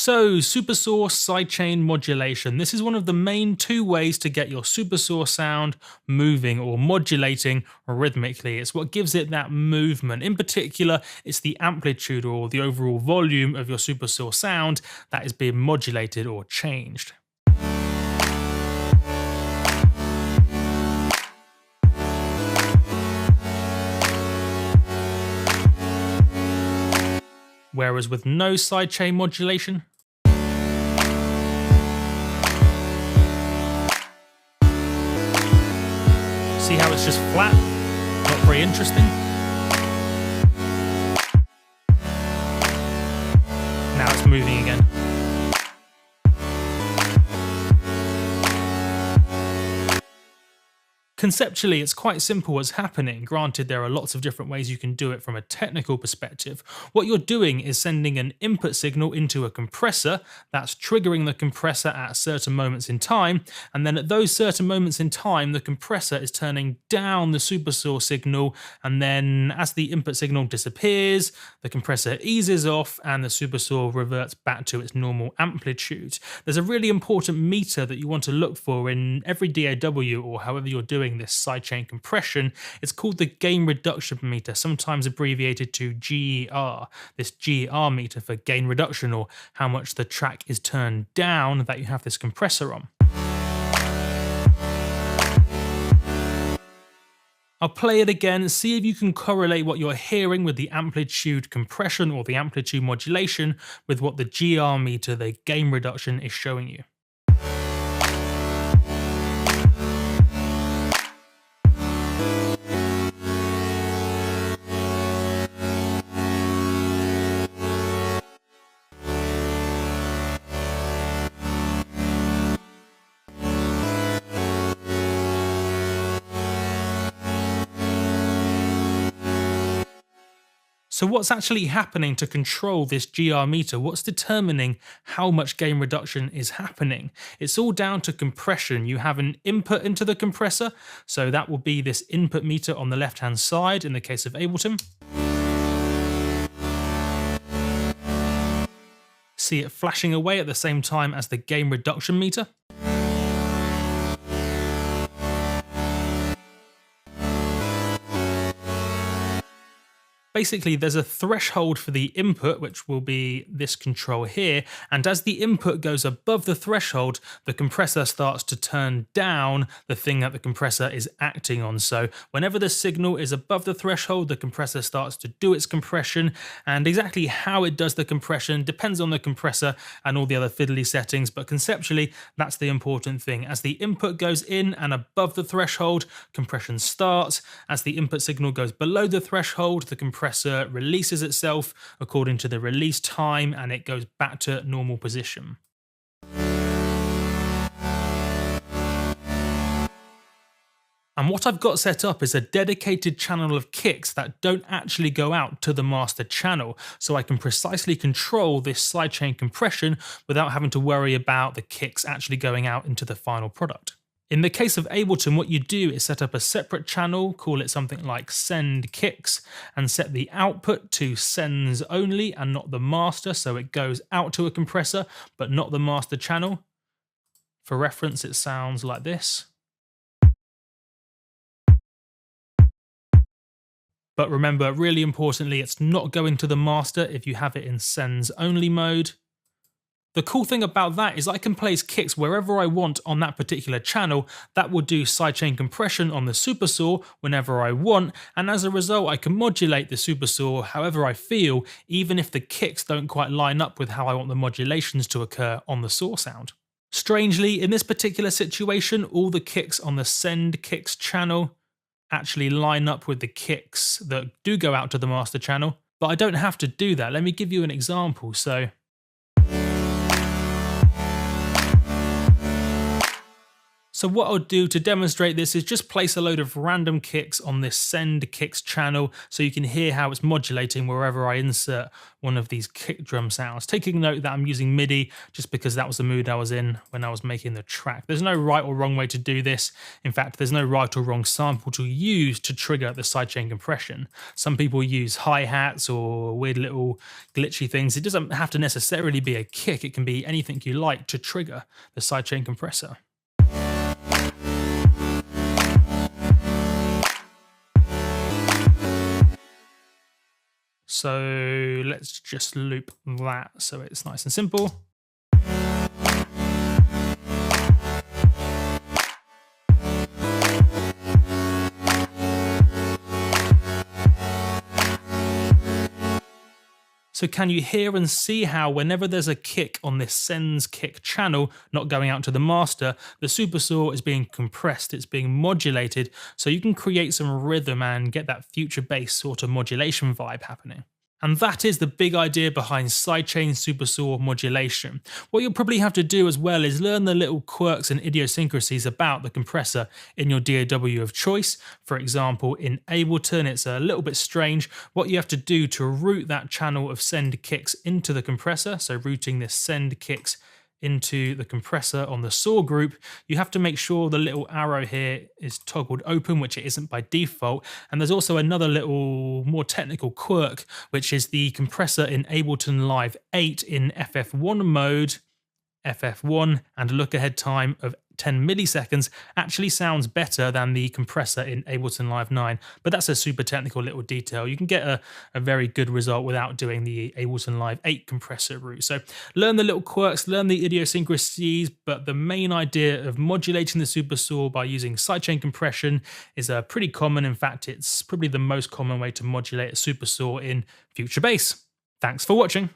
So, Supersaw sidechain modulation. This is one of the main two ways to get your Supersaw sound moving or modulating rhythmically. It's what gives it that movement. In particular, it's the amplitude or the overall volume of your Supersaw sound that is being modulated or changed. Whereas with no sidechain modulation, see how it's just flat? Not very interesting. Now it's moving again. Conceptually, it's quite simple what's happening. Granted, there are lots of different ways you can do it from a technical perspective. What you're doing is sending an input signal into a compressor that's triggering the compressor at certain moments in time, and then at those certain moments in time, the compressor is turning down the Supersaw signal, and then as the input signal disappears, the compressor eases off and the Supersaw reverts back to its normal amplitude. There's a really important meter that you want to look for in every DAW or however you're doing this sidechain compression. It's called the gain reduction meter, sometimes abbreviated to GER. This GER meter for gain reduction, or how much the track is turned down that you have this compressor on. I'll play it again, see if you can correlate what you're hearing with the amplitude compression or the amplitude modulation with what the GR meter, the gain reduction, is showing you. So what's actually happening to control this GR meter? What's determining how much gain reduction is happening? It's all down to compression. You have an input into the compressor, so that will be this input meter on the left-hand side in the case of Ableton. See it flashing away at the same time as the gain reduction meter. Basically, there's a threshold for the input, which will be this control here, and as the input goes above the threshold, the compressor starts to turn down the thing that the compressor is acting on. So whenever the signal is above the threshold, the compressor starts to do its compression, and exactly how it does the compression depends on the compressor and all the other fiddly settings, but conceptually, that's the important thing. As the input goes in and above the threshold, compression starts. As the input signal goes below the threshold, the compressor releases itself according to the release time and it goes back to normal position. And what I've got set up is a dedicated channel of kicks that don't actually go out to the master channel, so I can precisely control this sidechain compression without having to worry about the kicks actually going out into the final product. In the case of Ableton, what you do is set up a separate channel, call it something like send kicks, and set the output to sends only and not the master, so it goes out to a compressor, but not the master channel. For reference, it sounds like this. But remember, really importantly, it's not going to the master if you have it in sends only mode. The cool thing about that is I can place kicks wherever I want on that particular channel. That will do sidechain compression on the Supersaw whenever I want, and as a result I can modulate the Supersaw however I feel, even if the kicks don't quite line up with how I want the modulations to occur on the saw sound. Strangely, in this particular situation, all the kicks on the send kicks channel actually line up with the kicks that do go out to the master channel, but I don't have to do that. Let me give you an example. So what I'll do to demonstrate this is just place a load of random kicks on this send kicks channel so you can hear how it's modulating wherever I insert one of these kick drum sounds. Taking note that I'm using MIDI just because that was the mood I was in when I was making the track. There's no right or wrong way to do this. In fact, there's no right or wrong sample to use to trigger the sidechain compression. Some people use hi-hats or weird little glitchy things. It doesn't have to necessarily be a kick. It can be anything you like to trigger the sidechain compressor. So let's just loop that so it's nice and simple. So can you hear and see how whenever there's a kick on this sends kick channel, not going out to the master, the Supersaw is being compressed, it's being modulated, so you can create some rhythm and get that future bass sort of modulation vibe happening. And that is the big idea behind Sidechain Supersaw modulation. What you'll probably have to do as well is learn the little quirks and idiosyncrasies about the compressor in your DAW of choice. For example, in Ableton, it's a little bit strange. What you have to do to route that channel of send kicks into the compressor, so routing this send kicks into the compressor on the saw group, you have to make sure the little arrow here is toggled open, which it isn't by default. And there's also another little more technical quirk, which is the compressor in Ableton Live 8 in FF1 mode, FF1, and a look ahead time of 10 milliseconds actually sounds better than the compressor in Ableton Live 9, but that's a super technical little detail. You can get a very good result without doing the Ableton Live 8 compressor route. So learn the little quirks, learn the idiosyncrasies, but the main idea of modulating the Supersaw by using sidechain compression is pretty common. In fact, it's probably the most common way to modulate a Supersaw in future bass. Thanks for watching.